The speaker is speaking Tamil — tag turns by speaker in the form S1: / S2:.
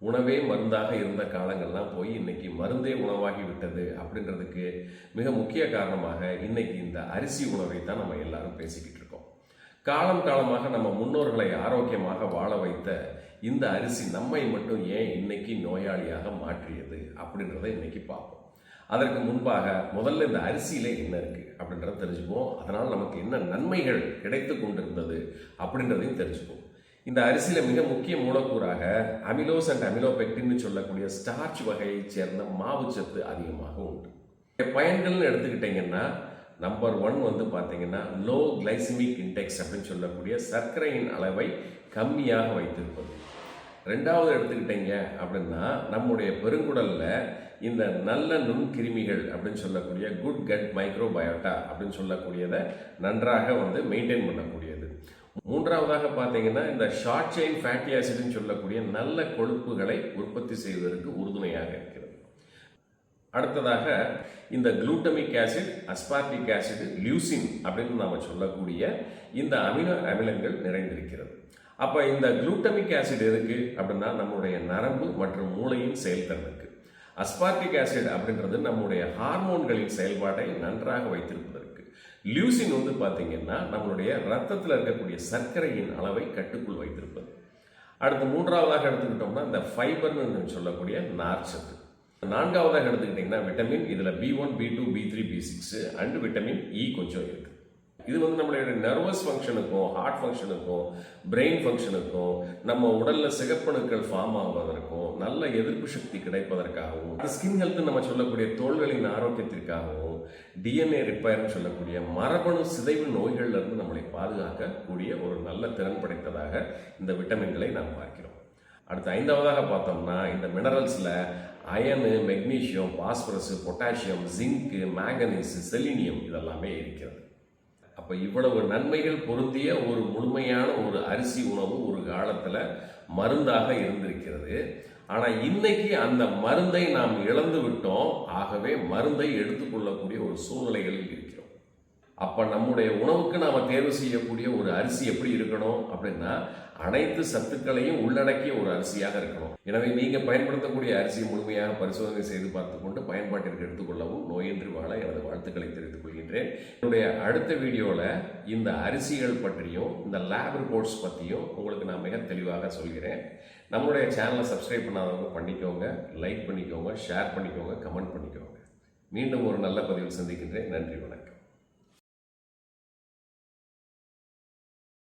S1: உணவே மருந்தாக இருந்த காலங்கள்லாம் போய் இன்னைக்கு மருந்தே உணவாகி விட்டது அப்படின்றதுக்கு மிக முக்கிய காரணமாக இன்னைக்கு இந்த அரிசி உணவை தான் நம்ம எல்லாரும் பேசிக்கிட்டு இருக்கோம். காலம் காலமாக நம்ம முன்னோர்களை ஆரோக்கியமாக வாழ வைத்த இந்த அரிசி நம்மை மட்டும் ஏன் இன்னைக்கு நோயாளியாக மாற்றியது அப்படின்றத இன்னைக்கு பார்ப்போம். அதற்கு முன்பாக முதல்ல இந்த அரிசியில என்ன இருக்கு அப்படின்றத தெரிஞ்சுப்போம். அதனால் நமக்கு என்ன நன்மைகள் கிடைத்து கொண்டிருந்தது அப்படின்றதையும் தெரிஞ்சுப்போம். இந்த அரிசியில மிக முக்கிய மூலக்கூறாக அமிலோஸ் அண்ட் அமிலோபெக்டின்னு சொல்லக்கூடிய ஸ்டார்ச் வகையை சேர்ந்த மாவுச்சத்து அதிகமாக உண்டு. பயன்கள்னு எடுத்துக்கிட்டீங்கன்னா நம்பர் 1 பார்த்தீங்கன்னா லோ கிளைசிமிக் இன்டெக்ஸ் அப்படின்னு சொல்லக்கூடிய சர்க்கரையின் அளவை கம்மியாக வைத்திருப்பது. ரெண்டாவது எடுத்துக்கிட்டீங்க அப்படின்னா நம்முடைய பெருங்குடல்ல இந்த நல்ல நுண்கிருமிகள் அப்படின்னு சொல்லக்கூடிய குட் கட் மைக்ரோபயோட்டா அப்படின்னு சொல்லக்கூடியதை நன்றாக மெயின்டைன் பண்ணக்கூடியது. மூன்றாவதாக பார்த்தீங்கன்னா இந்த ஷார்ட் செயின் ஃபேட்டி ஆசிட்னு சொல்லக்கூடிய நல்ல கொழுப்புகளை உற்பத்தி செய்வதற்கு உறுதுணையாக இருக்கிறது. அடுத்ததாக இந்த glutamic acid, aspartic acid, leucine அப்படின்னு நாம சொல்லக்கூடிய இந்த அமினோ அமிலங்கள் நிறைந்திருக்கிறது. அப்ப இந்த குளூட்டமிக் ஆசிட் எதுக்கு அப்படின்னா நம்முடைய நரம்பு மற்றும் மூளையின் செயல்திறனுக்கு. அஸ்பார்டிக் ஆசிட் அப்படின்றது நம்முடைய ஹார்மோன்களின் செயல்பாட்டை நன்றாக வைத்திருப்பதற்கு. லியூசின் பார்த்தீங்கன்னா நம்மளுடைய ரத்தத்தில் இருக்கக்கூடிய சர்க்கரையின் அளவை கட்டுக்குள் வைத்திருப்பது. அடுத்து மூன்றாவதாக எடுத்துக்கிட்டோம்னா இந்த ஃபைபர்னு சொல்லக்கூடிய நார்ச்சத்து. நான்காவதாக எடுத்துக்கிட்டீங்கன்னா விட்டமின். இதுல B1, B2, B3, B6 and vitamin E கொஞ்சம் இருக்கு. இது நம்மளுடைய நர்வஸ் ஃபங்க்ஷனுக்கும், ஹார்ட் ஃபங்க்ஷனுக்கும், பிரெயின் ஃபங்க்ஷனுக்கும், நம்ம உடல்ல சிகப்பணுக்கள் ஃபார்ம் ஆவதற்கும், நல்ல எதிர்ப்பு சக்தி கிடைப்பதற்காகவும், ஸ்கின் ஹெல்த் நம்ம சொல்லக்கூடிய தோள்களின் ஆரோக்கியத்திற்காகவும், டிஎன்ஏ ரிப்பேர்னு சொல்லக்கூடிய மரபணு சிதைவு நோய்கள்ல இருந்து நம்மளை பாதுகாக்கக்கூடிய ஒரு நல்ல திறன் படைத்ததாக இந்த விட்டமின்களை நாம் பார்க்கிறோம். அடுத்து ஐந்தாவதாக பார்த்தோம்னா இந்த மினரல்ஸ்ல iron, magnesium, phosphorus, potassium, zinc, manganese, selenium இதெல்லாமே இருக்கிறது. அப்ப இவ்வளவு நன்மைகள் பொருந்திய ஒரு முழுமையான ஒரு அரிசி உணவு ஒரு காலத்துல மருந்தாக இருந்திருக்கிறது. ஆனா இன்னைக்கு அந்த மருந்தை நாம் இழந்து விட்டோம். ஆகவே மருந்தை எடுத்துக்கொள்ளக்கூடிய ஒரு சூழ்நிலைகளில் இருக்கிறோம். அப்ப நம்முடைய உணவுக்கு நாம தேர்வு செய்யக்கூடிய ஒரு அரிசி எப்படி இருக்கணும் அப்படின்னா அனைத்து சத்துக்களையும் உள்ளடக்கிய ஒரு அரிசியாக இருக்கணும். எனவே நீங்க பயன்படுத்தக்கூடிய அரிசியை முழுமையாக பரிசோதனை செய்து பார்த்துக் கொண்டு பயன்பாட்டிற்கு எடுத்துக்கொள்ளவும் நோயின்றி வாழ எனது வாழ்த்துக்களை தெரிவித்துக் கொள்கின்றேன். என்னுடைய அடுத்த வீடியோல இந்த அரிசிகள் பற்றியும் இந்த லேப் ரிப்போர்ட்ஸ் பற்றியும் உங்களுக்கு நான் மிக தெளிவாக சொல்கிறேன். நம்மளுடைய சேனலை சப்ஸ்கிரைப் பண்ணாதவங்க பண்ணிக்கோங்க, லைக் பண்ணிக்கோங்க, ஷேர் பண்ணிக்கோங்க, கமெண்ட் பண்ணிக்கோங்க. மீண்டும் ஒரு நல்ல பதிவில் சந்திக்கின்றேன். நன்றி, வணக்கம்.